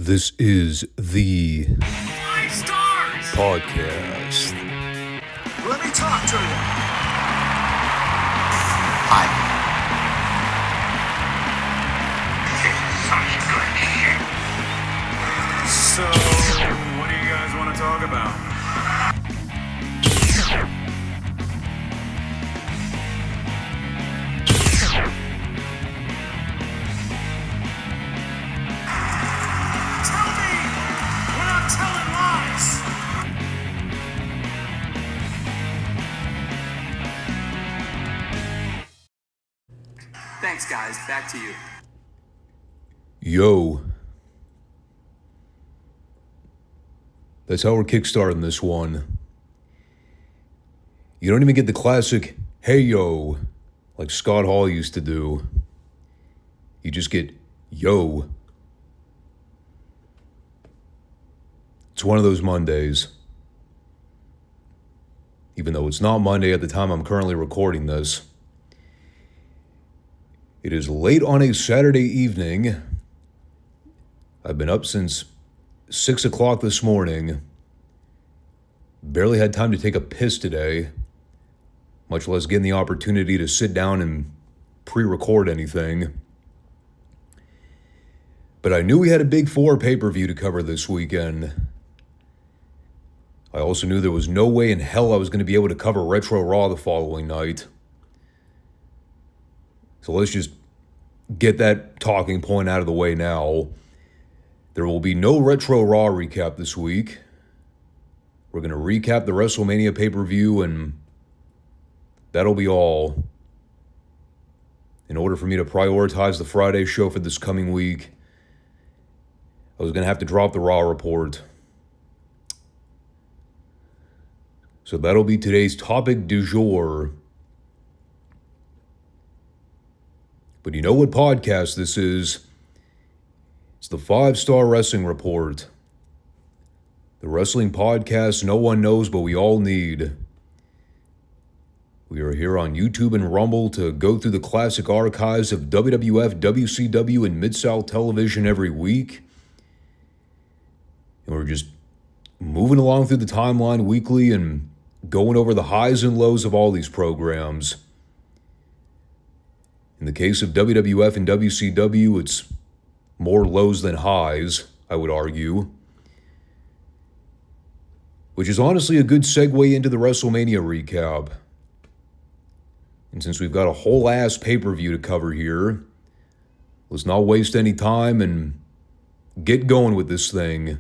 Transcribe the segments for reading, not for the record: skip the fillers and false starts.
This is the Five Stars podcast. Let me talk to you. Hi. So, what do you guys want to talk about? Tell me we're not telling lies. Thanks, guys. Back to you. Yo. That's how we're kickstarting this one. You don't even get the classic, hey yo, like Scott Hall used to do. You just get yo. It's one of those Mondays. Even though it's not Monday at the time I'm currently recording this. It is late on a Saturday evening. I've been up since 6 o'clock this morning. Barely had time to take a piss today, much less getting the opportunity to sit down and pre-record anything. But I knew we had a Big Four pay-per-view to cover this weekend. I also knew there was no way in hell I was going to be able to cover Retro Raw the following night. So let's just get that talking point out of the way now. There will be no Retro Raw recap this week. We're going to recap the WrestleMania pay-per-view, and that'll be all. In order for me to prioritize the Friday show for this coming week, I was going to have to drop the Raw report. So that'll be today's topic du jour. But you know what podcast this is? It's the 5 Starr Wrestling Report. The wrestling podcast no one knows but we all need. We are here on YouTube and Rumble to go through the classic archives of WWF, WCW, and Mid-South Television every week. And we're just moving along through the timeline weekly and going over the highs and lows of all these programs. In the case of WWF and WCW, it's more lows than highs, I would argue. Which is honestly a good segue into the WrestleMania recap. And since we've got a whole ass pay-per-view to cover here, let's not waste any time and get going with this thing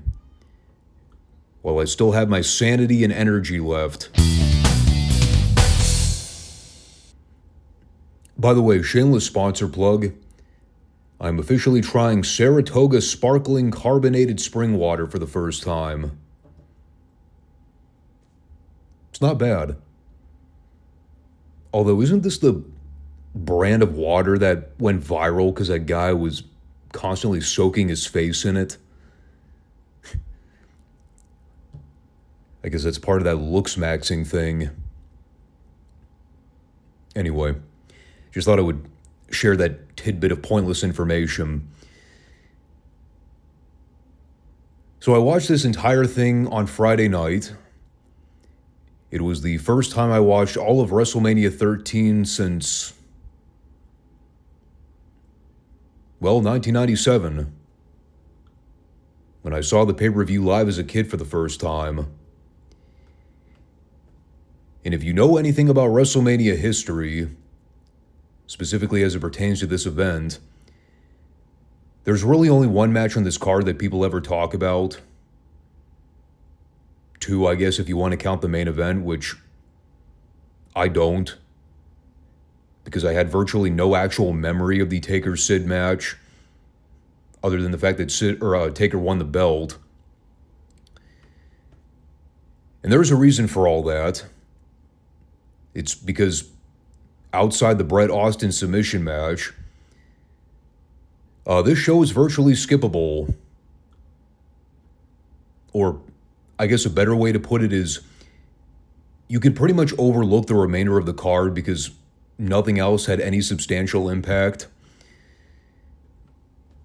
while I still have my sanity and energy left. By the way, shameless sponsor plug. I'm officially trying Saratoga sparkling carbonated spring water for the first time. It's not bad. Although, isn't this the brand of water that went viral because that guy was constantly soaking his face in it? I guess that's part of that looks maxing thing. Anyway, just thought I would share that tidbit of pointless information. So I watched this entire thing on Friday night. It was the first time I watched all of WrestleMania 13 since, 1997. When I saw the pay-per-view live as a kid for the first time. And if you know anything about WrestleMania history, specifically as it pertains to this event, there's really only one match on this card that people ever talk about. Two, I guess, if you want to count the main event, which I don't, because I had virtually no actual memory of the Taker-Sid match, other than the fact that Taker won the belt. And there's a reason for all that. It's because outside the Bret Austin submission match, this show is virtually skippable. Or, I guess a better way to put it is, you can pretty much overlook the remainder of the card because nothing else had any substantial impact.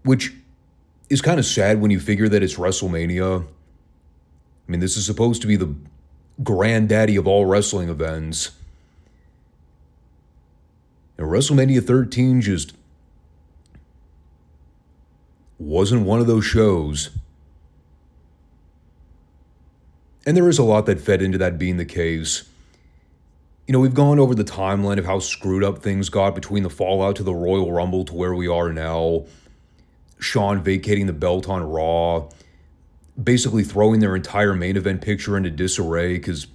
Which is kind of sad when you figure that it's WrestleMania. I mean, this is supposed to be the granddaddy of all wrestling events. And WrestleMania 13 just wasn't one of those shows. And there is a lot that fed into that being the case. You know, we've gone over the timeline of how screwed up things got between the fallout to the Royal Rumble to where we are now. Shawn vacating the belt on Raw, basically throwing their entire main event picture into disarray because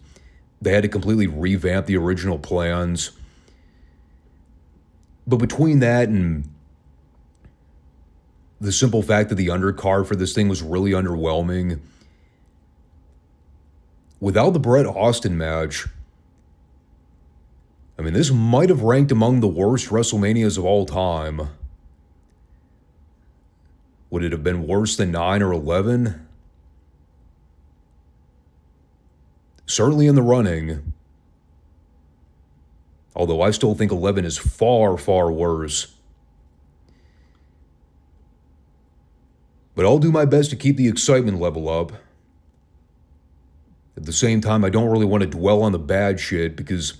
they had to completely revamp the original plans. But between that and the simple fact that the undercard for this thing was really underwhelming, without the Bret Austin match, I mean, this might have ranked among the worst WrestleManias of all time. Would it have been worse than 9 or 11? Certainly in the running. Although I still think 11 is far, far worse. But I'll do my best to keep the excitement level up. At the same time, I don't really want to dwell on the bad shit because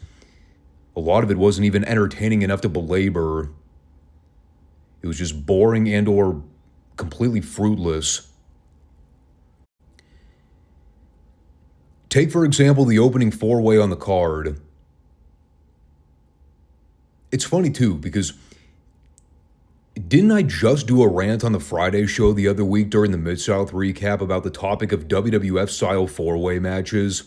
a lot of it wasn't even entertaining enough to belabor. It was just boring and or completely fruitless. Take, for example, the opening four-way on the card. It's funny, too, because didn't I just do a rant on the Friday show the other week during the Mid-South recap about the topic of WWF-style four-way matches,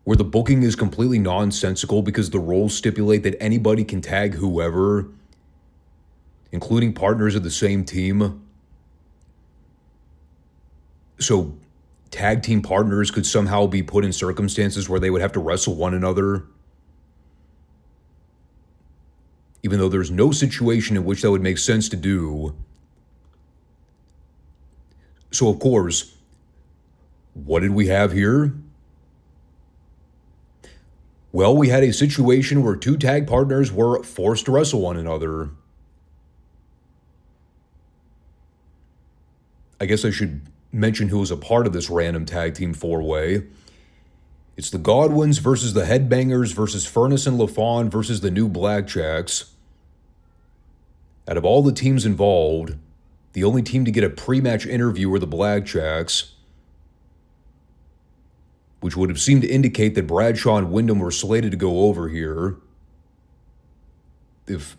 where the booking is completely nonsensical because the rules stipulate that anybody can tag whoever, including partners of the same team? So tag team partners could somehow be put in circumstances where they would have to wrestle one another, even though there's no situation in which that would make sense to do. So, of course, what did we have here? Well, we had a situation where two tag partners were forced to wrestle one another. I guess I should mention who was a part of this random tag team four-way. It's the Godwins versus the Headbangers versus Furnace and LaFawn versus the New Blackjacks. Out of all the teams involved, the only team to get a pre-match interview were the Blackjacks, which would have seemed to indicate that Bradshaw and Wyndham were slated to go over here, if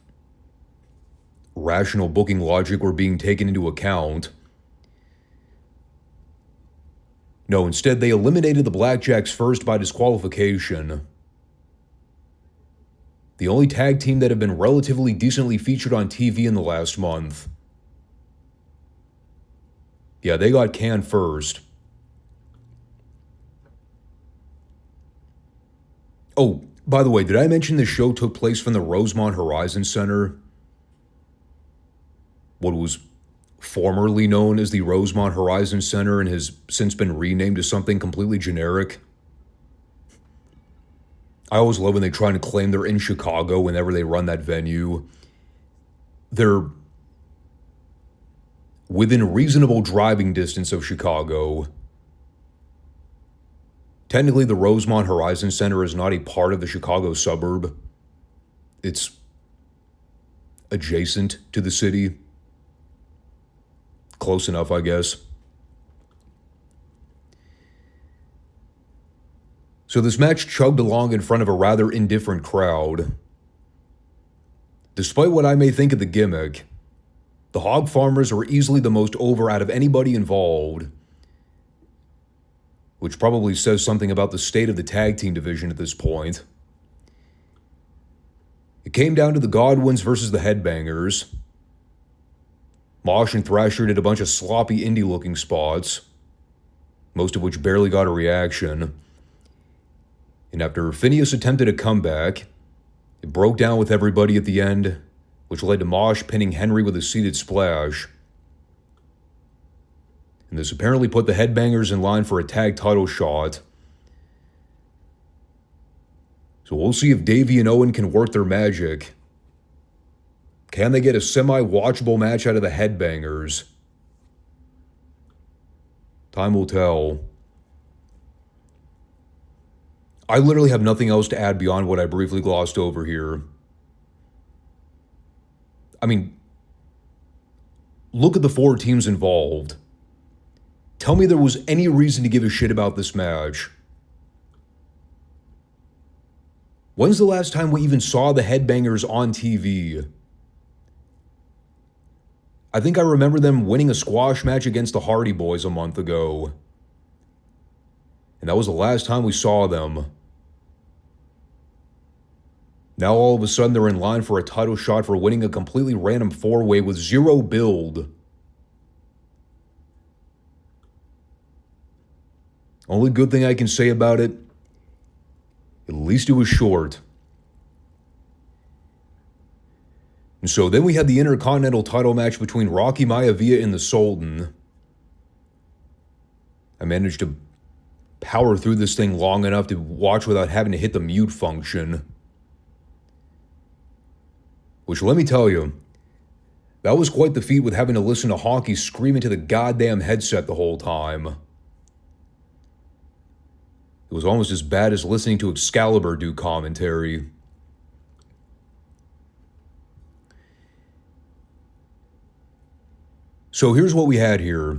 rational booking logic were being taken into account. No, instead they eliminated the Blackjacks first by disqualification. The only tag team that have been relatively decently featured on TV in the last month. Yeah, they got canned first. Oh, by the way, did I mention this show took place from the Rosemont Horizon Center? What was formerly known as the Rosemont Horizon Center and has since been renamed to something completely generic. I always love when they try to claim they're in Chicago whenever they run that venue. They're within reasonable driving distance of Chicago. Technically, the Rosemont Horizon Center is not a part of the Chicago suburb. It's adjacent to the city. Close enough, I guess. So this match chugged along in front of a rather indifferent crowd. Despite what I may think of the gimmick, the Hog Farmers were easily the most over out of anybody involved, which probably says something about the state of the tag team division at this point. It came down to the Godwins versus the Headbangers. Mosh and Thrasher did a bunch of sloppy indie-looking spots, most of which barely got a reaction. And after Phineas attempted a comeback, it broke down with everybody at the end, which led to Mosh pinning Henry with a seated splash. And this apparently put the Headbangers in line for a tag title shot. So we'll see if Davey and Owen can work their magic. Can they get a semi-watchable match out of the Headbangers? Time will tell. I literally have nothing else to add beyond what I briefly glossed over here. I mean, look at the 4 teams involved. Tell me there was any reason to give a shit about this match. When's the last time we even saw the Headbangers on TV? I think I remember them winning a squash match against the Hardy Boys a month ago. And that was the last time we saw them. Now all of a sudden they're in line for a title shot for winning a completely random 4-way with zero build. Only good thing I can say about it, at least it was short. And so then we had the Intercontinental title match between Rocky Maivia and the Sultan. I managed to power through this thing long enough to watch without having to hit the mute function. Which, let me tell you, that was quite the feat with having to listen to Honky scream into the goddamn headset the whole time. It was almost as bad as listening to Excalibur do commentary. So here's what we had here.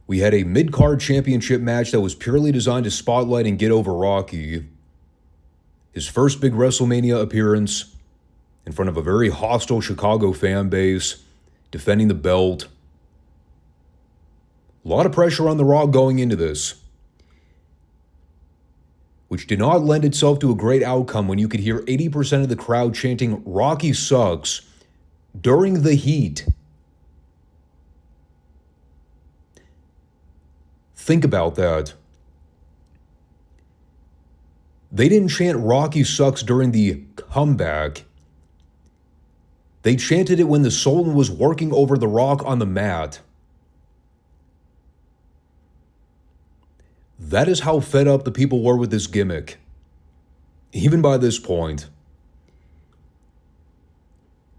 We had a mid-card championship match that was purely designed to spotlight and get over Rocky. His first big WrestleMania appearance in front of a very hostile Chicago fan base, defending the belt. A lot of pressure on The Rock going into this, which did not lend itself to a great outcome when you could hear 80% of the crowd chanting "Rocky sucks" during the heat. Think about that. They didn't chant "Rocky sucks" during the comeback. They chanted it when the Sultan was working over The Rock on the mat. That is how fed up the people were with this gimmick. Even by this point.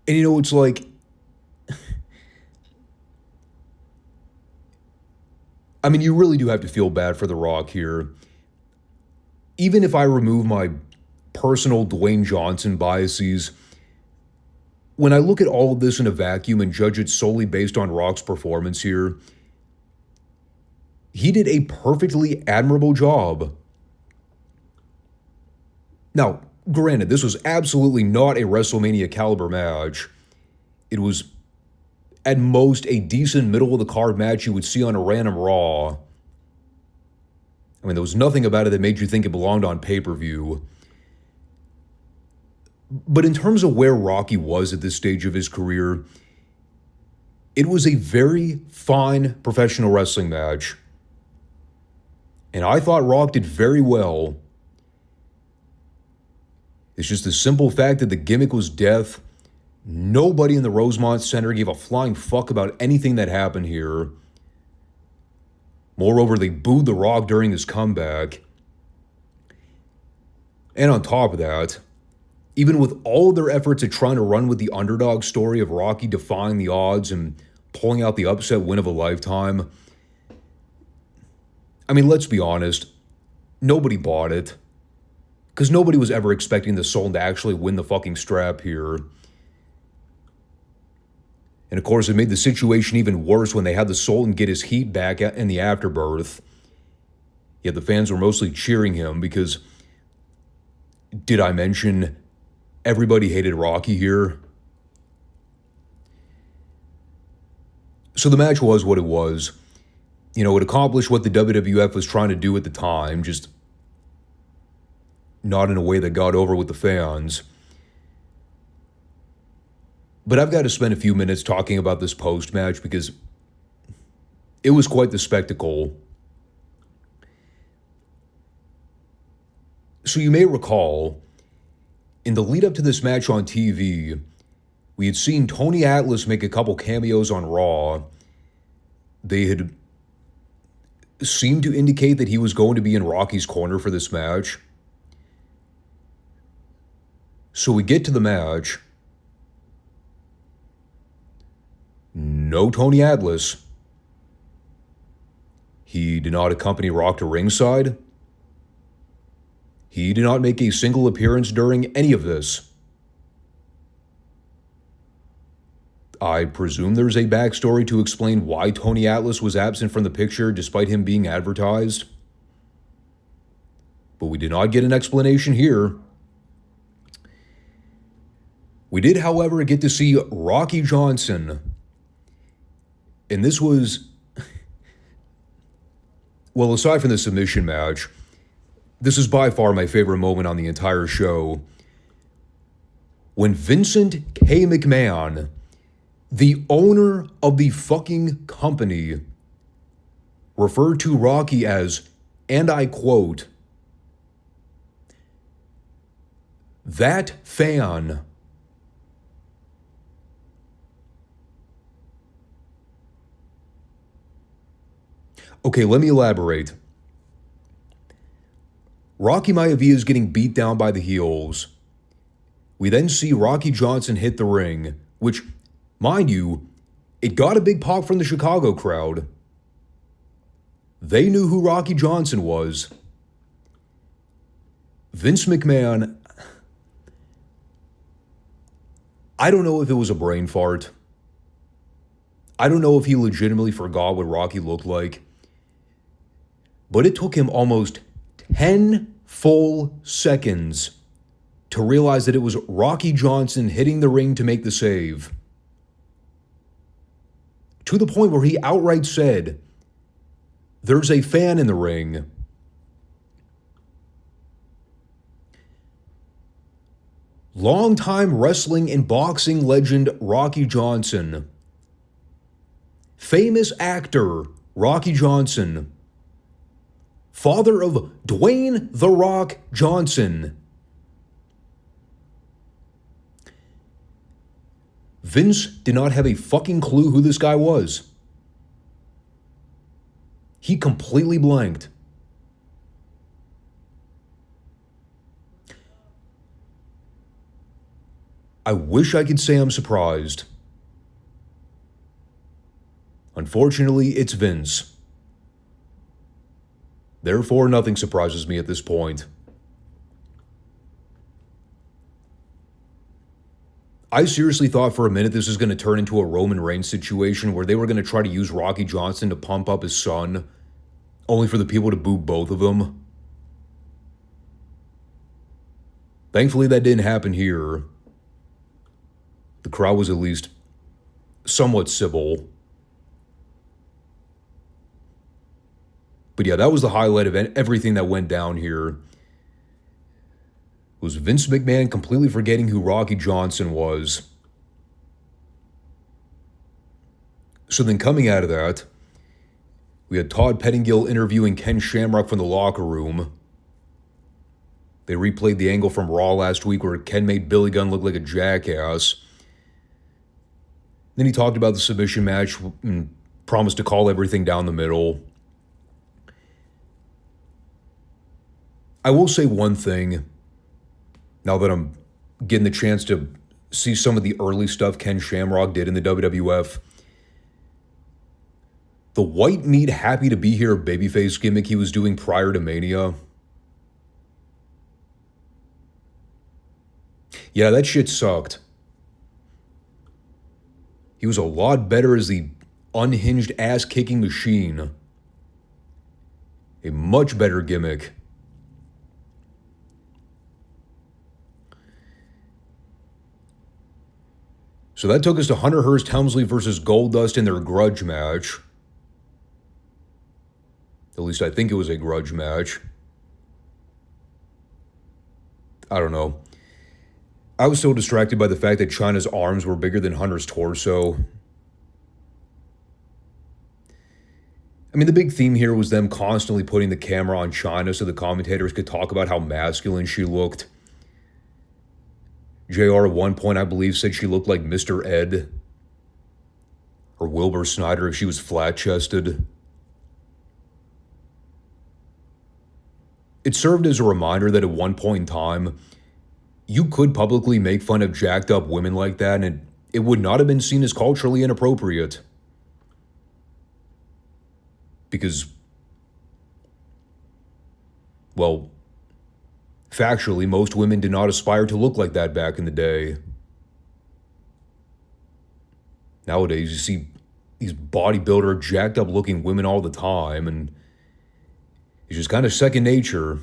And you know, it's like, I mean, you really do have to feel bad for The Rock here. Even if I remove my personal Dwayne Johnson biases, when I look at all of this in a vacuum and judge it solely based on Rock's performance here, he did a perfectly admirable job. Now, granted, this was absolutely not a WrestleMania caliber match. It was, at most, a decent middle-of-the-card match you would see on a random Raw. I mean, there was nothing about it that made you think it belonged on pay-per-view. But in terms of where Rocky was at this stage of his career, it was a very fine professional wrestling match. And I thought Rock did very well. It's just the simple fact that the gimmick was death. Nobody in the Rosemont Center gave a flying fuck about anything that happened here. Moreover, they booed The Rock during his comeback. And on top of that, even with all their efforts at trying to run with the underdog story of Rocky defying the odds and pulling out the upset win of a lifetime, I mean, let's be honest, nobody bought it. Because nobody was ever expecting the Sultan to actually win the fucking strap here. And of course, it made the situation even worse when they had the Sultan get his heat back in the afterbirth. Yet the fans were mostly cheering him because, did I mention, everybody hated Rocky here? So the match was what it was. You know, it accomplished what the WWF was trying to do at the time, just not in a way that got over with the fans. But I've got to spend a few minutes talking about this post-match because it was quite the spectacle. So you may recall, in the lead-up to this match on TV, we had seen Tony Atlas make a couple cameos on Raw. They had seemed to indicate that he was going to be in Rocky's corner for this match. So we get to the match, No Tony Atlas. He did not accompany Rock to ringside. He did not make a single appearance during any of this. I presume there's a backstory to explain why Tony Atlas was absent from the picture despite him being advertised. But we did not get an explanation here. We did, however, get to see Rocky Johnson. And this was, well, aside from the submission match, this is by far my favorite moment on the entire show. When Vincent K. McMahon, the owner of the fucking company, referred to Rocky as, and I quote, "that fan." Okay, let me elaborate. Rocky Maivia is getting beat down by the heels. We then see Rocky Johnson hit the ring, which, mind you, it got a big pop from the Chicago crowd. They knew who Rocky Johnson was. Vince McMahon, I don't know if it was a brain fart. I don't know if he legitimately forgot what Rocky looked like. But it took him almost 10 full seconds to realize that it was Rocky Johnson hitting the ring to make the save. To the point where he outright said, "There's a fan in the ring." Longtime wrestling and boxing legend Rocky Johnson. Famous actor Rocky Johnson. Father of Dwayne "The Rock" Johnson. Vince did not have a fucking clue who this guy was. He completely blanked. I wish I could say I'm surprised. Unfortunately, it's Vince. Therefore, nothing surprises me at this point. I seriously thought for a minute this was going to turn into a Roman Reigns situation where they were going to try to use Rocky Johnson to pump up his son, only for the people to boo both of them. Thankfully, that didn't happen here. The crowd was at least somewhat civil. But yeah, that was the highlight of everything that went down here. It was Vince McMahon completely forgetting who Rocky Johnson was. So then coming out of that, we had Todd Pettingill interviewing Ken Shamrock from the locker room. They replayed the angle from Raw last week where Ken made Billy Gunn look like a jackass. Then he talked about the submission match and promised to call everything down the middle. I will say one thing, now that I'm getting the chance to see some of the early stuff Ken Shamrock did in the WWF. The white meat happy to be here babyface gimmick he was doing prior to Mania. Yeah, that shit sucked. He was a lot better as the unhinged ass-kicking machine. A much better gimmick. So that took us to Hunter Hearst Helmsley versus Goldust in their grudge match. At least I think it was a grudge match. I don't know. I was so distracted by the fact that Chyna's arms were bigger than Hunter's torso. I mean, the big theme here was them constantly putting the camera on Chyna so the commentators could talk about how masculine she looked. JR at one point, I believe, said she looked like Mr. Ed. Or Wilbur Snyder if she was flat-chested. It served as a reminder that at one point in time, you could publicly make fun of jacked up women like that and it it would not have been seen as culturally inappropriate. Because, well, factually, most women did not aspire to look like that back in the day. Nowadays, you see these bodybuilder, jacked up looking women all the time, and it's just kind of second nature.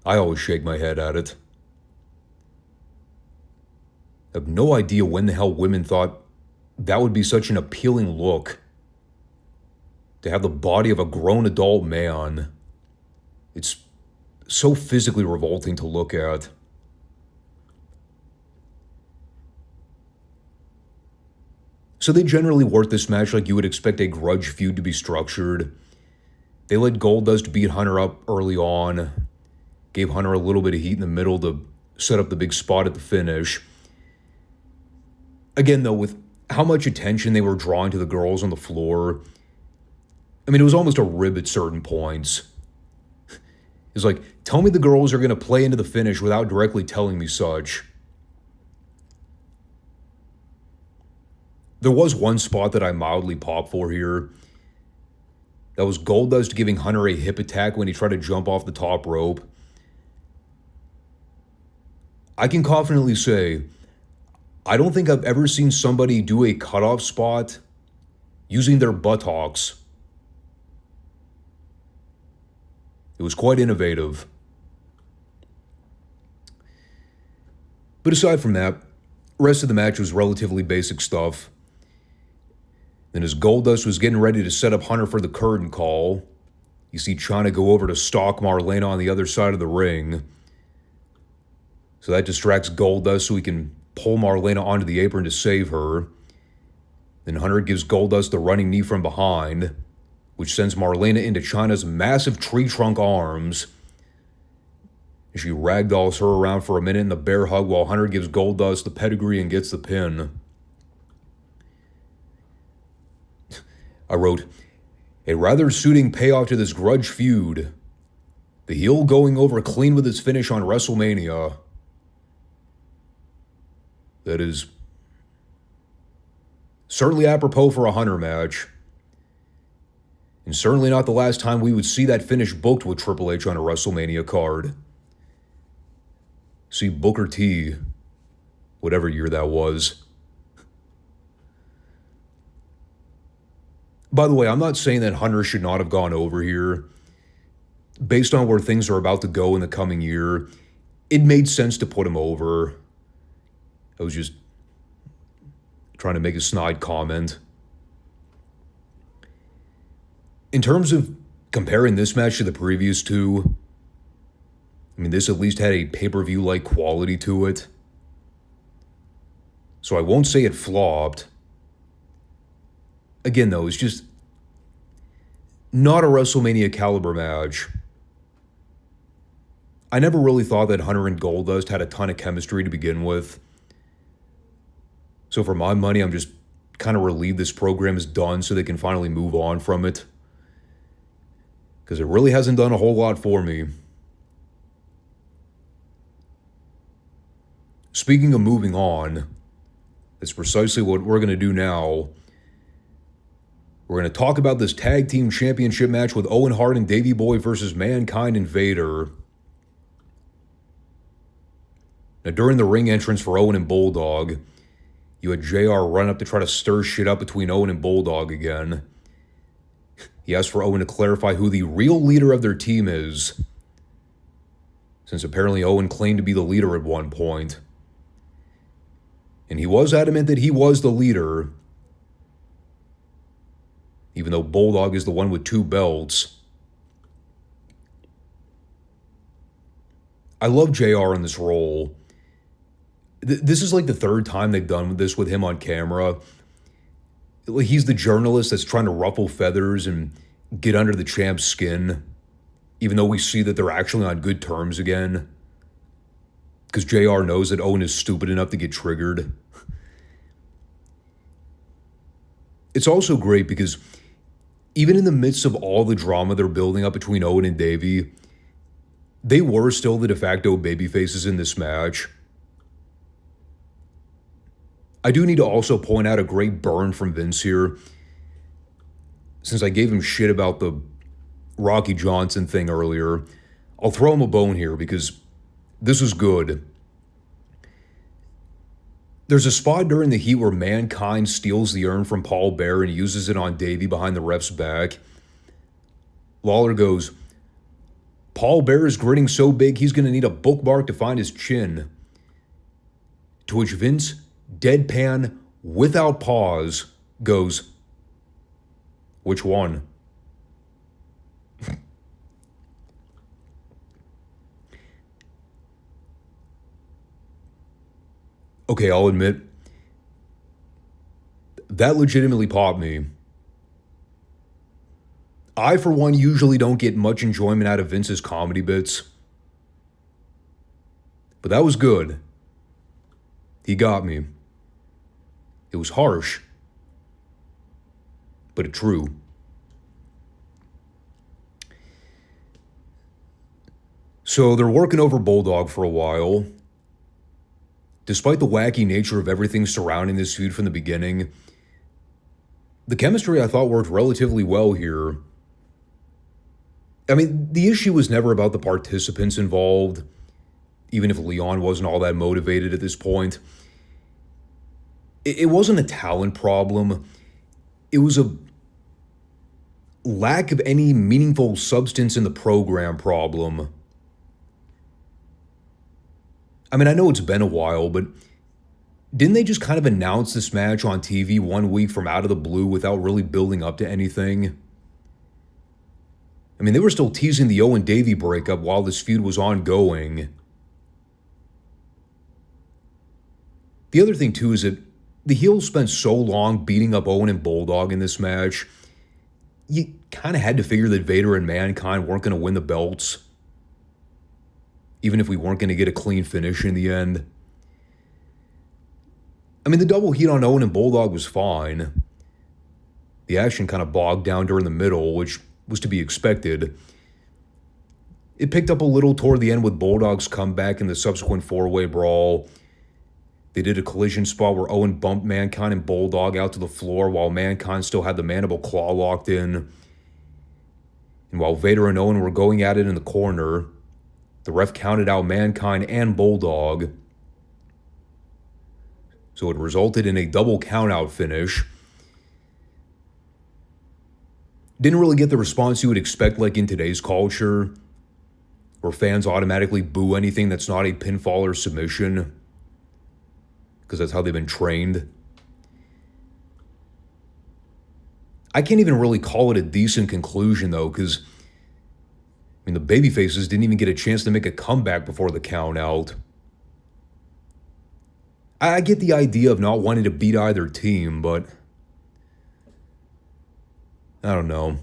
I always shake my head at it. I have no idea when the hell women thought that would be such an appealing look. To have the body of a grown adult man. It's so physically revolting to look at. So they generally worked this match like you would expect a grudge feud to be structured. They let Goldust beat Hunter up early on, gave Hunter a little bit of heat in the middle to set up the big spot at the finish. Again, though, with how much attention they were drawing to the girls on the floor, I mean, it was almost a rib at certain points. It's like, tell me the girls are going to play into the finish without directly telling me such. There was one spot that I mildly popped for here. That was Goldust giving Hunter a hip attack when he tried to jump off the top rope. I can confidently say, I don't think I've ever seen somebody do a cutoff spot using their buttocks. It was quite innovative. But aside from that, the rest of the match was relatively basic stuff. Then as Goldust was getting ready to set up Hunter for the curtain call, you see Chyna go over to stalk Marlena on the other side of the ring. So that distracts Goldust so he can pull Marlena onto the apron to save her. Then Hunter gives Goldust the running knee from behind, which sends Marlena into Chyna's massive tree trunk arms. She ragdolls her around for a minute in the bear hug while Hunter gives Goldust the pedigree and gets the pin. I wrote, a rather suiting payoff to this grudge feud. The heel going over clean with his finish on WrestleMania. That is certainly apropos for a Hunter match. And certainly not the last time we would see that finish booked with Triple H on a WrestleMania card. See Booker T, whatever year that was. By the way, I'm not saying that Hunter should not have gone over here. Based on where things are about to go in the coming year, it made sense to put him over. I was just trying to make a snide comment. In terms of comparing this match to the previous two, I mean, this at least had a pay-per-view-like quality to it. So I won't say it flopped. Again, though, it's just not a WrestleMania caliber match. I never really thought that Hunter and Goldust had a ton of chemistry to begin with. So for my money, I'm just kind of relieved this program is done so they can finally move on from it. Because it really hasn't done a whole lot for me. Speaking of moving on, that's precisely what we're going to do now. We're going to talk about this tag team championship match with Owen Hart and Davey Boy versus Mankind and Vader. Now, during the ring entrance for Owen and Bulldog, you had JR run up to try to stir shit up between Owen and Bulldog again. He asked for Owen to clarify who the real leader of their team is, since apparently Owen claimed to be the leader at one point. And he was adamant that he was the leader, even though Bulldog is the one with 2 belts. I love JR in this role. This is like the 3rd time they've done this with him on camera. He's the journalist that's trying to ruffle feathers and get under the champ's skin, even though we see that they're actually on good terms again. Because JR knows that Owen is stupid enough to get triggered. It's also great because even in the midst of all the drama they're building up between Owen and Davey, they were still the de facto babyfaces in this match. I do need to also point out a great burn from Vince here. Since I gave him shit about the Rocky Johnson thing earlier, I'll throw him a bone here because this was good. There's a spot during the heat where Mankind steals the urn from Paul Bearer and uses it on Davey behind the ref's back. Lawler goes, Paul Bearer is grinning so big he's going to need a bookmark to find his chin. To which Vince, deadpan, without pause, goes, which one? Okay, I'll admit, that legitimately popped me. I, for one, usually don't get much enjoyment out of Vince's comedy bits. But that was good. He got me. It was harsh, but true. So they're working over Bulldog for a while. Despite the wacky nature of everything surrounding this feud from the beginning, the chemistry I thought worked relatively well here. I mean, the issue was never about the participants involved, even if Leon wasn't all that motivated at this point. It wasn't a talent problem. It was a lack of any meaningful substance in the program problem. I mean, I know it's been a while, but didn't they just kind of announce this match on TV 1 week from out of the blue without really building up to anything? I mean, they were still teasing the Owen Davey breakup while this feud was ongoing. The other thing, too, is that the heels spent so long beating up Owen and Bulldog in this match, you kind of had to figure that Vader and Mankind weren't going to win the belts, even if we weren't going to get a clean finish in the end. I mean, the double heat on Owen and Bulldog was fine. The action kind of bogged down during the middle, which was to be expected. It picked up a little toward the end with Bulldog's comeback in the subsequent four-way brawl. They did a collision spot where Owen bumped Mankind and Bulldog out to the floor while Mankind still had the mandible claw locked in. And while Vader and Owen were going at it in the corner, the ref counted out Mankind and Bulldog. So it resulted in a double countout finish. Didn't really get the response you would expect like in today's culture, where fans automatically boo anything that's not a pinfall or submission, because that's how they've been trained. I can't even really call it a decent conclusion, though, because I mean, the babyfaces didn't even get a chance to make a comeback before the count out. I get the idea of not wanting to beat either team, but I don't know.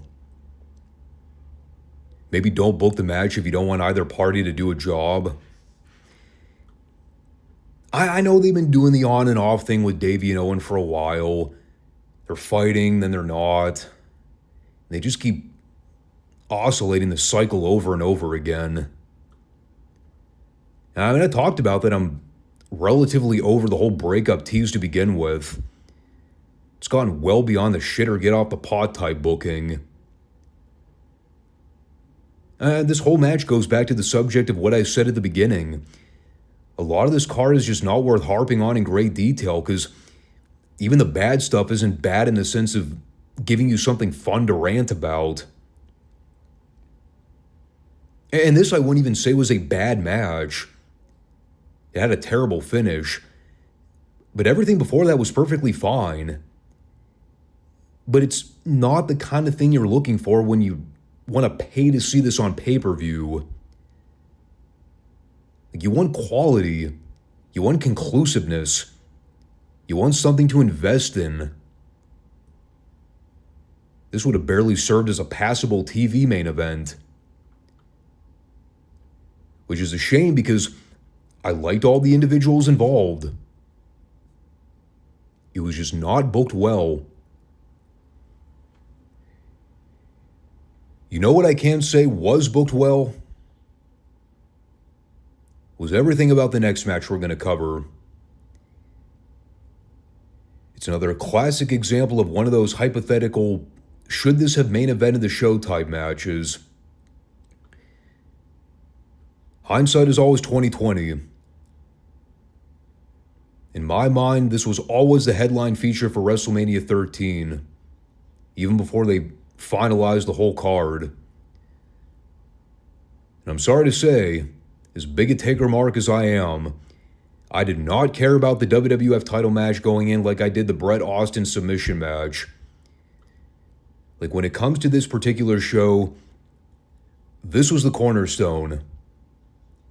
Maybe don't book the match if you don't want either party to do a job. I know they've been doing the on and off thing with Davey and Owen for a while. They're fighting, then they're not. They just keep oscillating the cycle over and over again. And I mean, I talked about that I'm relatively over the whole breakup tease to begin with. It's gone well beyond the shit or get off the pot type booking. This whole match goes back to the subject of what I said at the beginning. A lot of this card is just not worth harping on in great detail because even the bad stuff isn't bad in the sense of giving you something fun to rant about. And this I wouldn't even say was a bad match. It had a terrible finish. But everything before that was perfectly fine. But it's not the kind of thing you're looking for when you want to pay to see this on pay-per-view. You want quality. You want conclusiveness. You want something to invest in. This would have barely served as a passable TV main event. Which is a shame because I liked all the individuals involved. It was just not booked well. You know what I can say was booked well? Was everything about the next match we're going to cover. It's another classic example of one of those hypothetical, should this have main evented the show type matches. Hindsight is always 2020. In my mind, this was always the headline feature for WrestleMania 13, even before they finalized the whole card. And I'm sorry to say, as big a taker mark as I am, I did not care about the WWF title match going in like I did the Bret Austin submission match. Like, when it comes to this particular show, this was the cornerstone.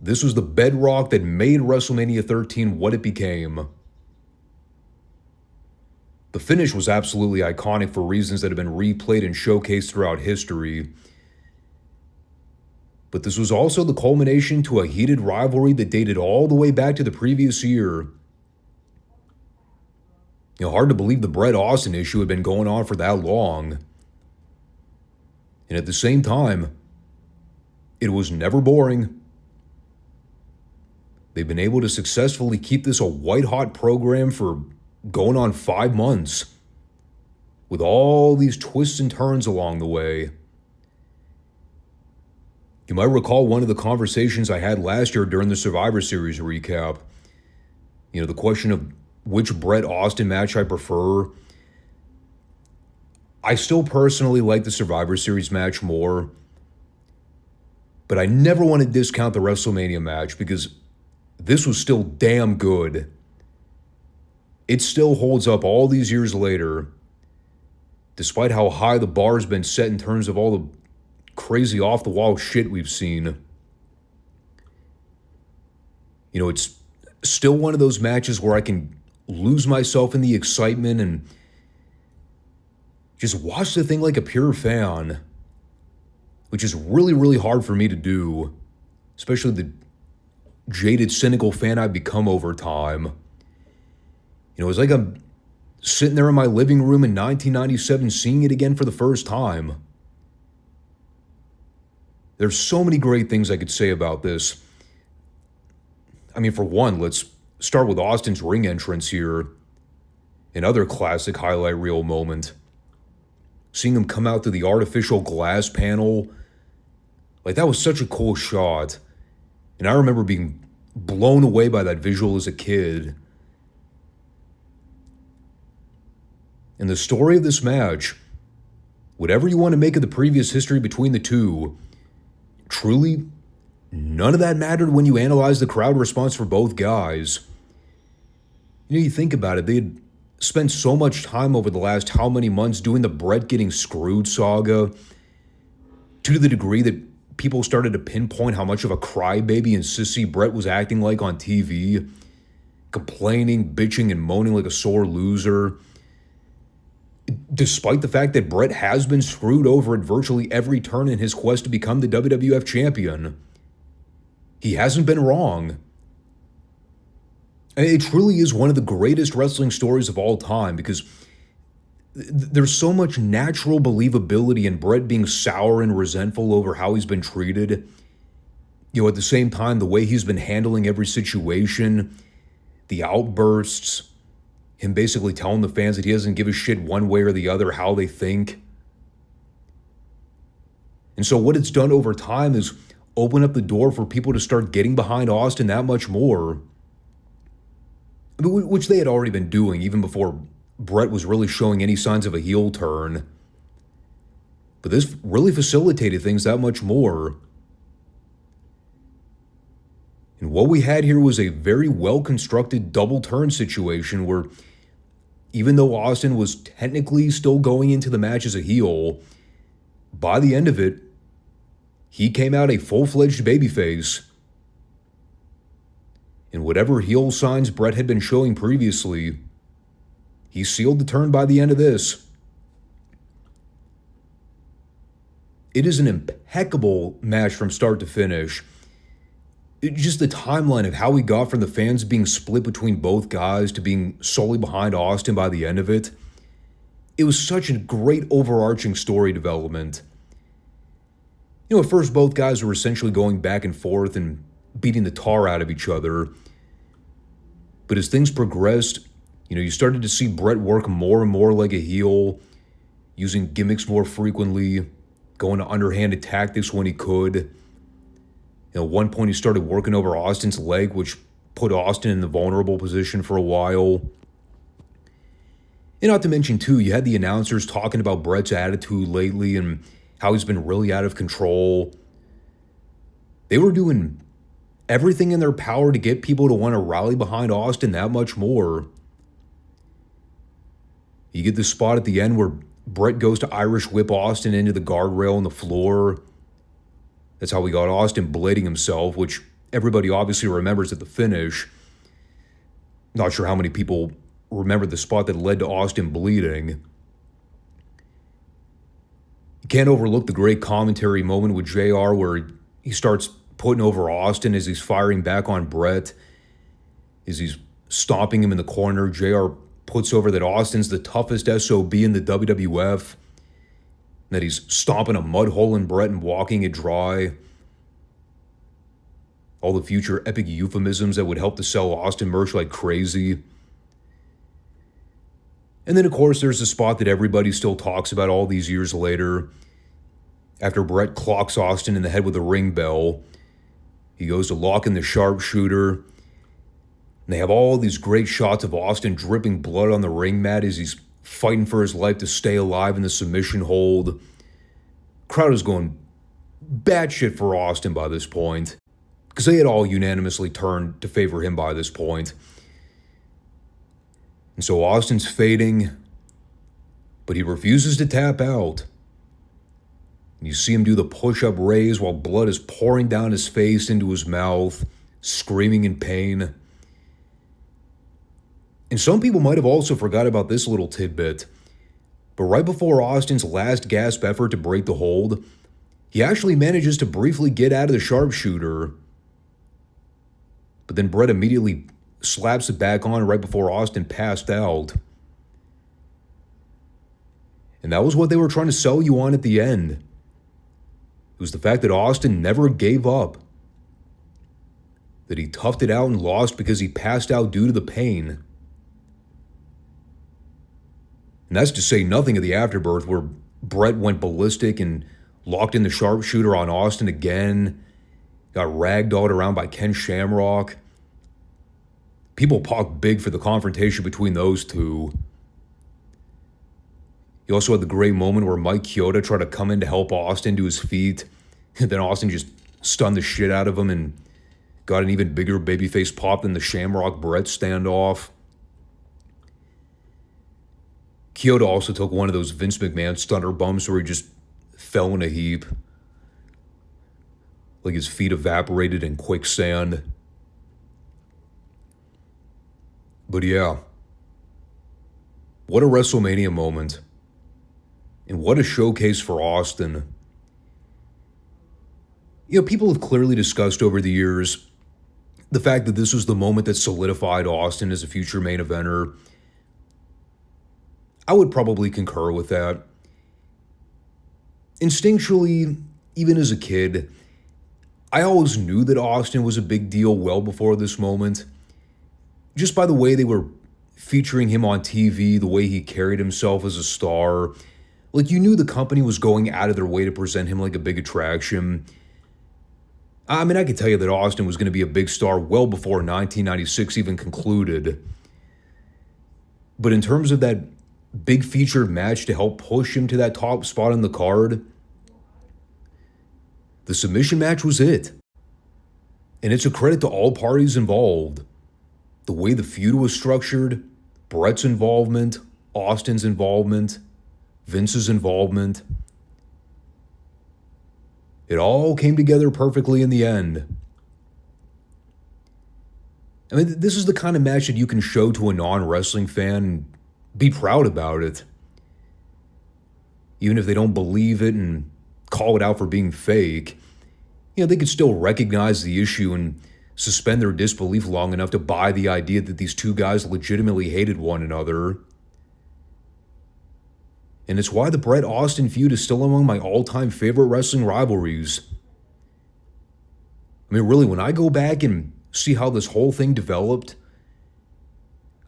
This was the bedrock that made WrestleMania 13 what it became. The finish was absolutely iconic for reasons that have been replayed and showcased throughout history. But this was also the culmination to a heated rivalry that dated all the way back to the previous year. Hard to believe the Bret Austin issue had been going on for that long. And at the same time, it was never boring. They've been able to successfully keep this a white-hot program for going on 5 months, with all these twists and turns along the way. You might recall one of the conversations I had last year during the Survivor Series recap. The question of which Bret Austin match I prefer. I still personally like the Survivor Series match more, but I never want to discount the WrestleMania match because this was still damn good. It still holds up all these years later, despite how high the bar's been set in terms of all the crazy off-the-wall shit we've seen. It's still one of those matches where I can lose myself in the excitement and just watch the thing like a pure fan, which is really, really hard for me to do, especially the jaded, cynical fan I've become over time. It's like I'm sitting there in my living room in 1997 seeing it again for the first time. There's so many great things I could say about this. For one, let's start with Austin's ring entrance here. Another classic highlight reel moment. Seeing him come out to the artificial glass panel, that was such a cool shot. And I remember being blown away by that visual as a kid. And the story of this match, whatever you want to make of the previous history between the two, truly, none of that mattered when you analyze the crowd response for both guys. You think about it, they had spent so much time over the last how many months doing the Bret getting screwed saga, to the degree that people started to pinpoint how much of a crybaby and sissy Bret was acting like on TV, complaining, bitching, and moaning like a sore loser. Despite the fact that Bret has been screwed over at virtually every turn in his quest to become the WWF Champion, he hasn't been wrong. It truly is one of the greatest wrestling stories of all time because there's so much natural believability in Bret being sour and resentful over how he's been treated. At the same time, the way he's been handling every situation, the outbursts, him basically telling the fans that he doesn't give a shit one way or the other how they think. And so what it's done over time is open up the door for people to start getting behind Austin that much more, which they had already been doing even before Bret was really showing any signs of a heel turn. But this really facilitated things that much more. And what we had here was a very well-constructed double turn situation where even though Austin was technically still going into the match as a heel, by the end of it, he came out a full-fledged babyface. And whatever heel signs Bret had been showing previously, he sealed the turn by the end of this. It is an impeccable match from start to finish. Just the timeline of how we got from the fans being split between both guys to being solely behind Austin by the end of it. It was such a great overarching story development. At first both guys were essentially going back and forth and beating the tar out of each other. But as things progressed, You started to see Bret work more and more like a heel, using gimmicks more frequently, going to underhanded tactics when he could. At one point, he started working over Austin's leg, which put Austin in the vulnerable position for a while. And not to mention, too, you had the announcers talking about Bret's attitude lately and how he's been really out of control. They were doing everything in their power to get people to want to rally behind Austin that much more. You get this spot at the end where Bret goes to Irish whip Austin into the guardrail on the floor. That's how we got Austin blading himself, which everybody obviously remembers at the finish. Not sure how many people remember the spot that led to Austin bleeding. You can't overlook the great commentary moment with JR where he starts putting over Austin as he's firing back on Bret. As he's stomping him in the corner, JR puts over that Austin's the toughest SOB in the WWF, that he's stomping a mud hole in Bret and walking it dry. All the future epic euphemisms that would help to sell Austin merch like crazy. And then, of course, there's the spot that everybody still talks about all these years later. After Bret clocks Austin in the head with a ring bell, he goes to lock in the sharpshooter. And they have all these great shots of Austin dripping blood on the ring mat as he's fighting for his life to stay alive in the submission hold. Crowd is going batshit for Austin by this point, because they had all unanimously turned to favor him by this point. And so Austin's fading, but he refuses to tap out. And you see him do the push-up raise while blood is pouring down his face into his mouth, screaming in pain. And some people might have also forgot about this little tidbit, but right before Austin's last gasp effort to break the hold, he actually manages to briefly get out of the sharpshooter. But then Bret immediately slaps it back on right before Austin passed out. And that was what they were trying to sell you on at the end. It was the fact that Austin never gave up. That he toughed it out and lost because he passed out due to the pain. And that's to say nothing of the afterbirth where Bret went ballistic and locked in the sharpshooter on Austin again, got ragdolled around by Ken Shamrock. People popped big for the confrontation between those two. You also had the great moment where Mike Chioda tried to come in to help Austin to his feet, and then Austin just stunned the shit out of him and got an even bigger babyface pop than the Shamrock-Bret standoff. Chioda also took one of those Vince McMahon stunner bumps where he just fell in a heap, like his feet evaporated in quicksand. But yeah, what a WrestleMania moment. And what a showcase for Austin. People have clearly discussed over the years the fact that this was the moment that solidified Austin as a future main eventer. I would probably concur with that. Instinctually, even as a kid, I always knew that Austin was a big deal well before this moment. Just by the way they were featuring him on TV, the way he carried himself as a star. Like, you knew the company was going out of their way to present him like a big attraction. I mean, I could tell you that Austin was going to be a big star well before 1996 even concluded. But in terms of that big featured match to help push him to that top spot on the card, the submission match was it. And it's a credit to all parties involved. The way the feud was structured, Bret's involvement, Austin's involvement, Vince's involvement. It all came together perfectly in the end. I mean, this is the kind of match that you can show to a non-wrestling fan and be proud about it. Even if they don't believe it and call it out for being fake, they could still recognize the issue and suspend their disbelief long enough to buy the idea that these two guys legitimately hated one another. And it's why the Bret-Austin feud is still among my all-time favorite wrestling rivalries. I mean, really, when I go back and see how this whole thing developed,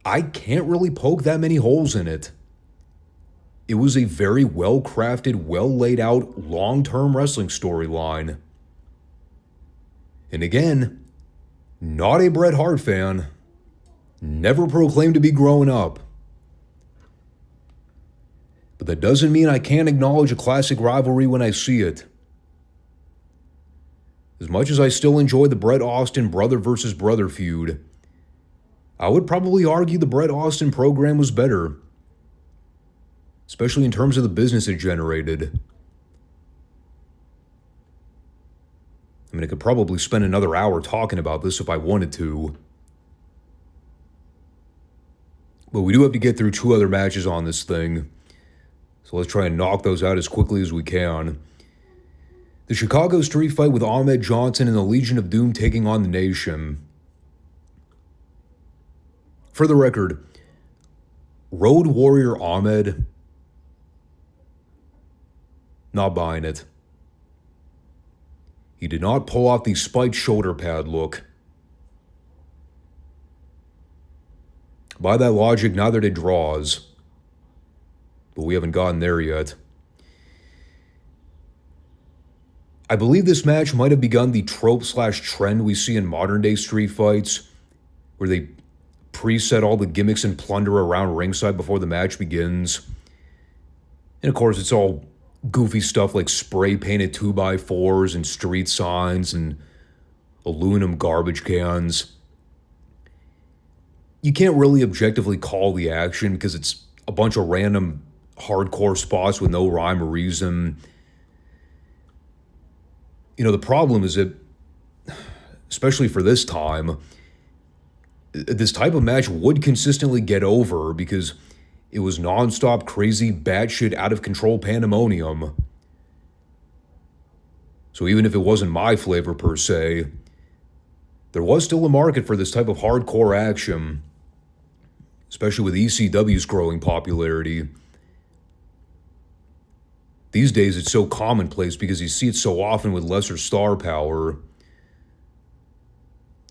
I can't really poke that many holes in it. It was a very well-crafted, well-laid out, long-term wrestling storyline. And again, not a Bret Hart fan. Never proclaimed to be growing up. But that doesn't mean I can't acknowledge a classic rivalry when I see it. As much as I still enjoy the Bret Austin brother versus brother feud, I would probably argue the Bret Austin program was better, especially in terms of the business it generated. I mean, I could probably spend another hour talking about this if I wanted to. But we do have to get through 2 other matches on this thing, so let's try and knock those out as quickly as we can. The Chicago Street Fight with Ahmed Johnson and the Legion of Doom taking on the Nation. For the record, Road Warrior Ahmed, not buying it. He did not pull off the spiked shoulder pad look. By that logic, neither did Draws. But we haven't gotten there yet. I believe this match might have begun the trope/trend we see in modern day street fights, where they preset all the gimmicks and plunder around ringside before the match begins. And of course, it's all goofy stuff like spray-painted 2x4s and street signs and aluminum garbage cans. You can't really objectively call the action because it's a bunch of random hardcore spots with no rhyme or reason. You know, the problem is that, especially for this time, this type of match would consistently get over because it was nonstop, crazy, batshit, out-of-control pandemonium. So even if it wasn't my flavor per se, there was still a market for this type of hardcore action, especially with ECW's growing popularity. These days, it's so commonplace because you see it so often with lesser star power.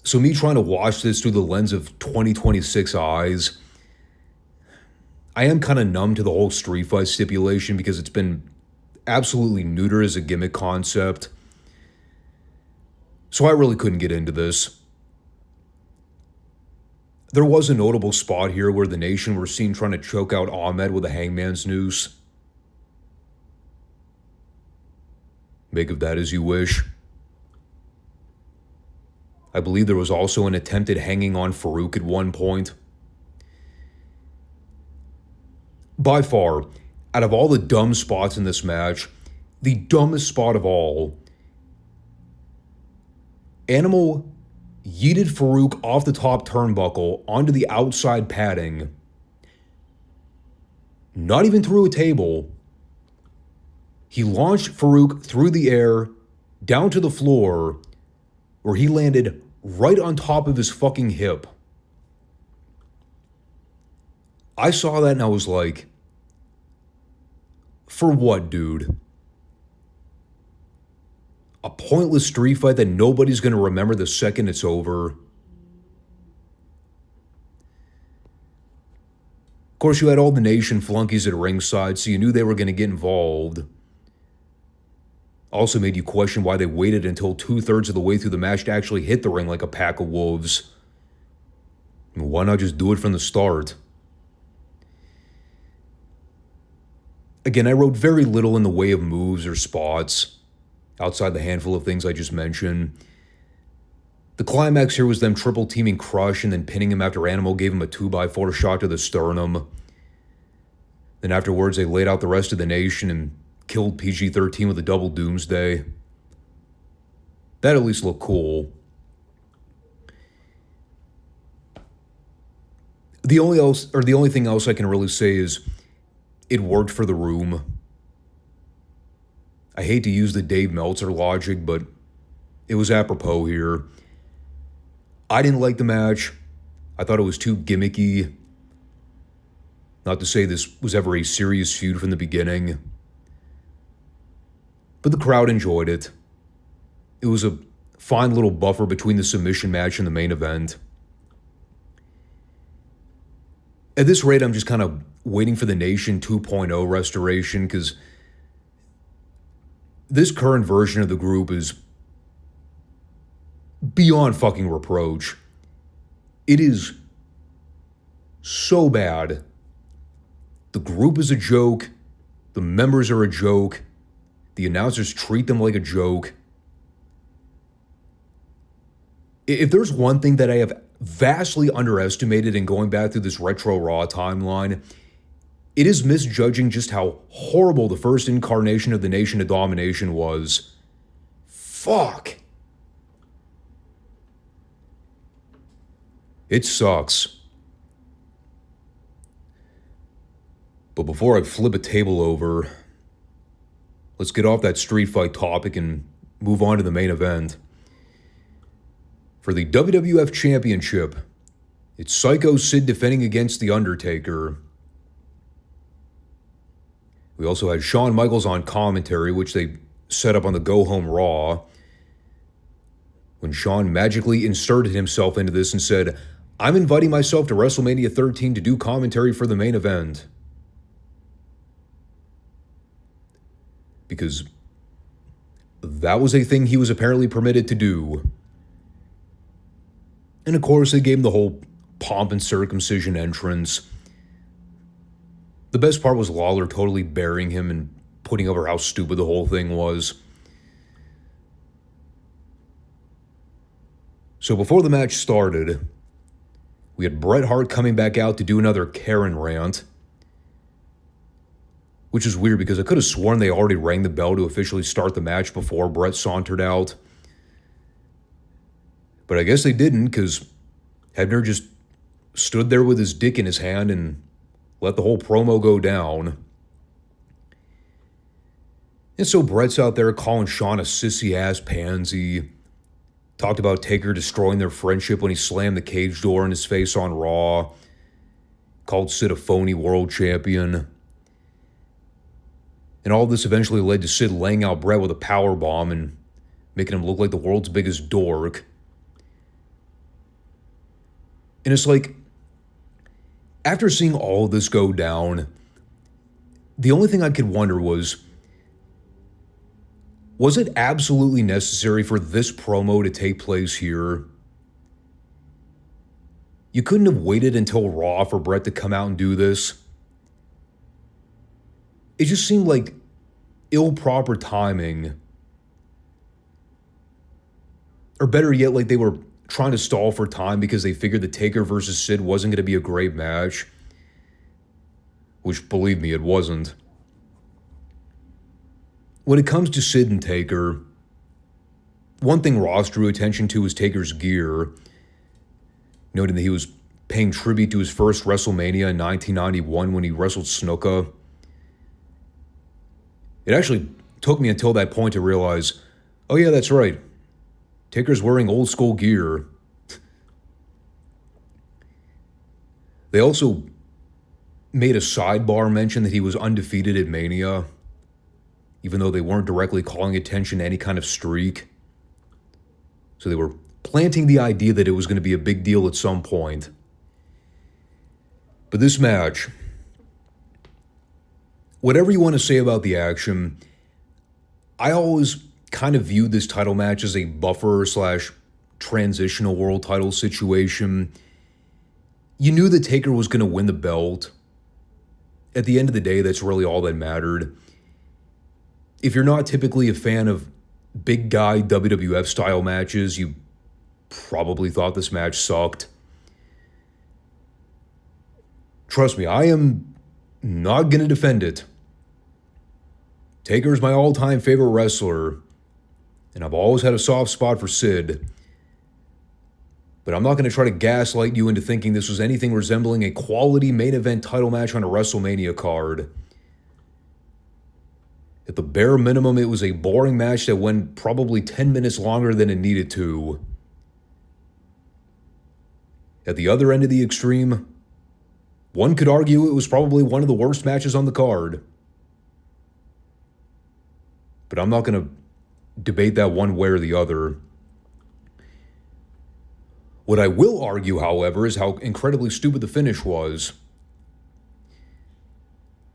So me trying to watch this through the lens of 2026 eyes, I am kind of numb to the whole street fight stipulation because it's been absolutely neutered as a gimmick concept. So I really couldn't get into this. There was a notable spot here where the Nation were seen trying to choke out Ahmed with a hangman's noose. Make of that as you wish. I believe there was also an attempted hanging on Farouk at one point. By far, out of all the dumb spots in this match, the dumbest spot of all, Animal yeeted Farouk off the top turnbuckle onto the outside padding. Not even through a table. He launched Farouk through the air, down to the floor, where he landed right on top of his fucking hip. I saw that and I was like, for what, dude? A pointless street fight that nobody's going to remember the second it's over. Of course, you had all the Nation flunkies at ringside, so you knew they were going to get involved. Also made you question why they waited until 2/3 of the way through the match to actually hit the ring like a pack of wolves. I mean, why not just do it from the start? Again, I wrote very little in the way of moves or spots, outside the handful of things I just mentioned. The climax here was them triple teaming Crush and then pinning him after Animal gave him a 2x4 shot to the sternum. Then afterwards, they laid out the rest of the Nation and killed PG-13 with a double Doomsday. That at least looked cool. The only thing else I can really say is it worked for the room. I hate to use the Dave Meltzer logic, but it was apropos here. I didn't like the match. I thought it was too gimmicky. Not to say this was ever a serious feud from the beginning. But the crowd enjoyed it. It was a fine little buffer between the submission match and the main event. At this rate, I'm just kind of waiting for the Nation 2.0 restoration, because this current version of the group is beyond fucking reproach. It is so bad. The group is a joke. The members are a joke. The announcers treat them like a joke. If there's one thing that I have vastly underestimated in going back through this retro Raw timeline, it is misjudging just how horrible the first incarnation of the Nation of Domination was. Fuck. It sucks. But before I flip a table over, let's get off that street fight topic and move on to the main event. For the WWF Championship, it's Sycho Sid defending against The Undertaker. We also had Shawn Michaels on commentary, which they set up on the Go Home Raw, when Shawn magically inserted himself into this and said, "I'm inviting myself to WrestleMania 13 to do commentary for the main event." Because that was a thing he was apparently permitted to do. And of course, they gave him the whole pomp and circumcision entrance. The best part was Lawler totally burying him and putting over how stupid the whole thing was. So before the match started, we had Bret Hart coming back out to do another Karen rant, which is weird because I could have sworn they already rang the bell to officially start the match before Bret sauntered out. But I guess they didn't, because Hebner just stood there with his dick in his hand and let the whole promo go down. And so Bret's out there calling Shawn a sissy-ass pansy. Talked about Taker destroying their friendship when he slammed the cage door in his face on Raw. Called Sid a phony world champion. And all this eventually led to Sid laying out Bret with a power bomb and making him look like the world's biggest dork. And it's like, after seeing all of this go down, the only thing I could wonder was it absolutely necessary for this promo to take place here? You couldn't have waited until Raw for Bret to come out and do this? It just seemed like ill-proper timing. Or better yet, like they were trying to stall for time because they figured the Taker versus Sid wasn't going to be a great match. Which, believe me, it wasn't. When it comes to Sid and Taker, one thing Ross drew attention to was Taker's gear, noting that he was paying tribute to his first WrestleMania in 1991 when he wrestled Snuka. It actually took me until that point to realize, oh yeah, that's right. Taker's wearing old school gear. They also made a sidebar mention that he was undefeated at Mania, even though they weren't directly calling attention to any kind of streak. So they were planting the idea that it was going to be a big deal at some point. But this match, whatever you want to say about the action, I always kind of viewed this title match as a buffer / transitional world title situation. You knew that Taker was going to win the belt. At the end of the day, that's really all that mattered. If you're not typically a fan of big guy WWF style matches, you probably thought this match sucked. Trust me, I am not going to defend it. Taker's my all-time favorite wrestler, and I've always had a soft spot for Sid. But I'm not going to try to gaslight you into thinking this was anything resembling a quality main event title match on a WrestleMania card. At the bare minimum, it was a boring match that went probably 10 minutes longer than it needed to. At the other end of the extreme, one could argue it was probably one of the worst matches on the card. But I'm not going to debate that one way or the other. What I will argue, however, is how incredibly stupid the finish was.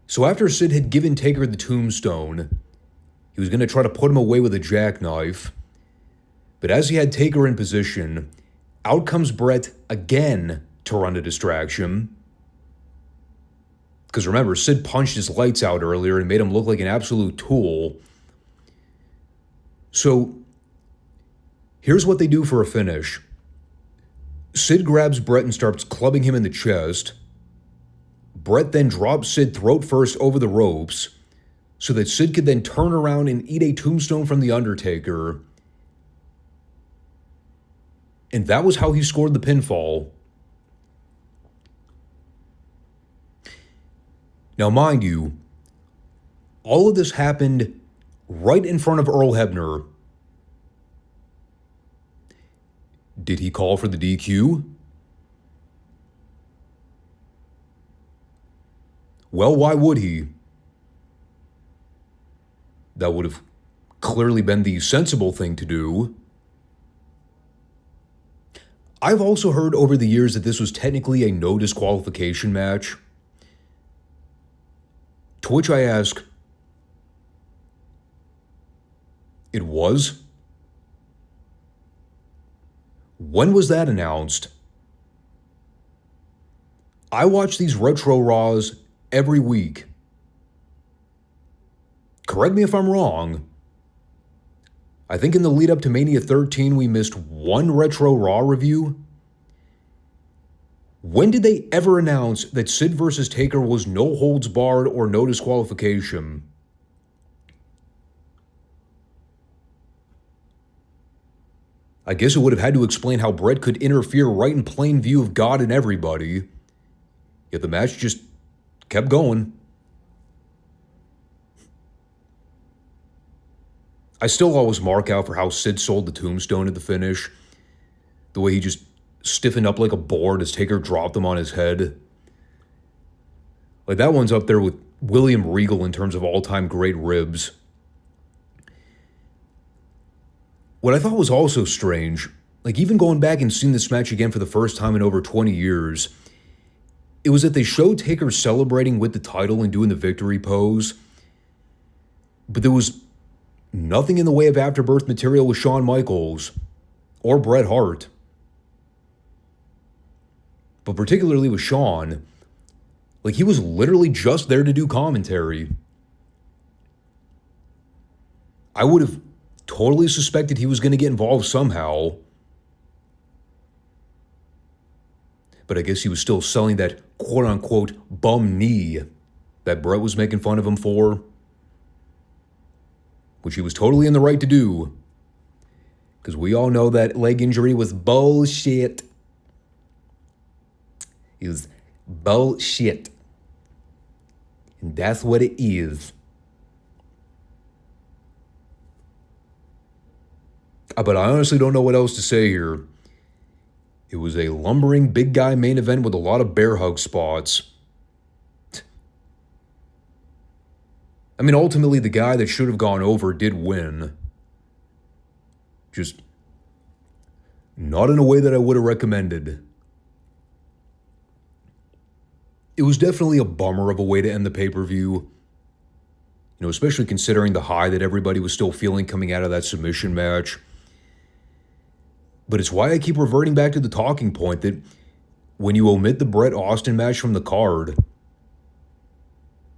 So after Sid had given Taker the tombstone, he was going to try to put him away with a jackknife. But as he had Taker in position, out comes Bret again to run a distraction. Because remember, Sid punched his lights out earlier and made him look like an absolute tool. So here's what they do for a finish. Sid grabs Bret and starts clubbing him in the chest. Bret then drops Sid throat first over the ropes so that Sid could then turn around and eat a tombstone from The Undertaker. And that was how he scored the pinfall. Now, mind you, all of this happened right in front of Earl Hebner. Did he call for the DQ? Well, why would he? That would have clearly been the sensible thing to do. I've also heard over the years that this was technically a no disqualification match. To which I ask, it was? When was that announced? I watch these Retro Raws every week. Correct me if I'm wrong. I think in the lead up to Mania 13, we missed one Retro Raw review. When did they ever announce that Sid versus Taker was no holds barred or no disqualification? I guess it would have had to explain how Bret could interfere right in plain view of God and everybody. Yet the match just kept going. I still always mark out for how Sid sold the tombstone at the finish. The way he just stiffened up like a board as Taker dropped him on his head. Like, that one's up there with William Regal in terms of all-time great ribs. What I thought was also strange, like even going back and seeing this match again for the first time in over 20 years, it was that they showed Taker celebrating with the title and doing the victory pose, but there was nothing in the way of afterbirth material with Shawn Michaels or Bret Hart. But particularly with Shawn, like he was literally just there to do commentary. I would have totally suspected he was going to get involved somehow. But I guess he was still selling that quote-unquote bum knee that Bret was making fun of him for, which he was totally in the right to do, because we all know that leg injury was bullshit. It was bullshit. And that's what it is. But I honestly don't know what else to say here. It was a lumbering big guy main event with a lot of bear hug spots. I mean, ultimately, the guy that should have gone over did win. Just not in a way that I would have recommended. It was definitely a bummer of a way to end the pay-per-view. You know, especially considering the high that everybody was still feeling coming out of that submission match. But it's why I keep reverting back to the talking point that when you omit the Bret Austin match from the card,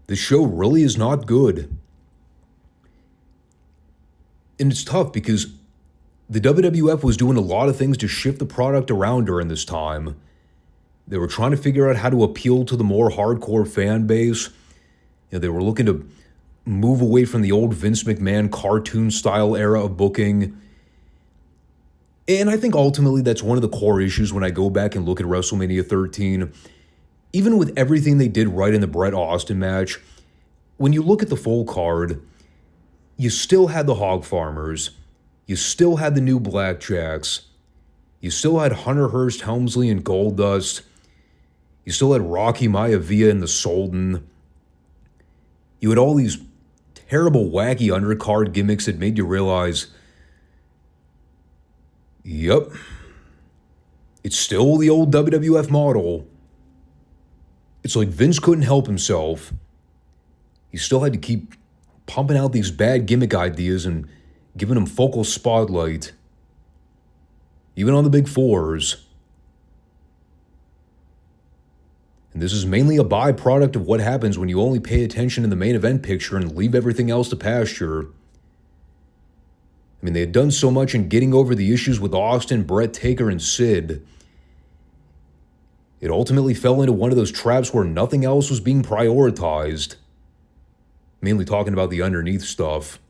the show really is not good. And it's tough because the WWF was doing a lot of things to shift the product around during this time. They were trying to figure out how to appeal to the more hardcore fan base. You know, they were looking to move away from the old Vince McMahon cartoon-style era of booking. And I think ultimately that's one of the core issues when I go back and look at WrestleMania 13. Even with everything they did right in the Bret Austin match, when you look at the full card, you still had the Hog Farmers, you still had the New Blackjacks, you still had Hunter Hearst Helmsley and Goldust, you still had Rocky Maivia and the Sultan. You had all these terrible, wacky undercard gimmicks that made you realize, yep, it's still the old WWF model. It's like Vince couldn't help himself. he still had to keep pumping out these bad gimmick ideas and giving them focal spotlight, even on the big fours. And this is mainly a byproduct of what happens when you only pay attention in the main event picture and leave everything else to pasture. I mean, they had done so much in getting over the issues with Austin, Bret, Taker, and Sid. It ultimately fell into one of those traps where nothing else was being prioritized. Mainly talking about the underneath stuff.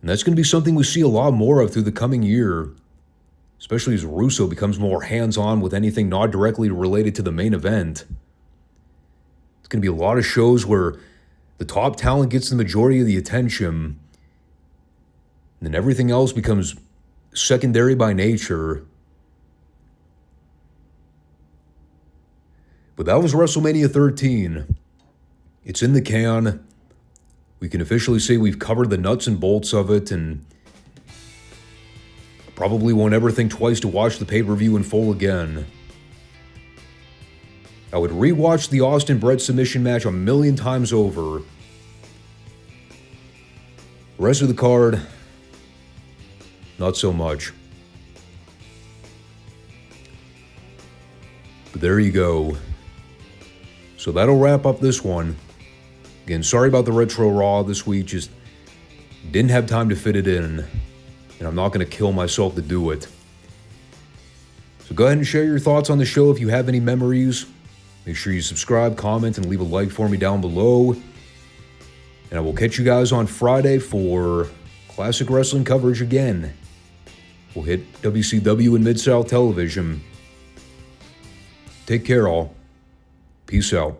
And that's going to be something we see a lot more of through the coming year. Especially as Russo becomes more hands-on with anything not directly related to the main event. It's going to be a lot of shows where the top talent gets the majority of the attention, and then everything else becomes secondary by nature. But that was WrestleMania 13. It's in the can. We can officially say we've covered the nuts and bolts of it, and probably won't ever think twice to watch the pay-per-view in full again. I would rewatch the Austin Bret submission match 1,000,000 times over. The rest of the card, not so much. But there you go. So that'll wrap up this one. Again, sorry about the Retro Raw this week, just didn't have time to fit it in. And I'm not going to kill myself to do it. So go ahead and share your thoughts on the show if you have any memories. Make sure you subscribe, comment, and leave a like for me down below. And I will catch you guys on Friday for classic wrestling coverage again. We'll hit WCW and Mid-South Television. Take care, all. Peace out.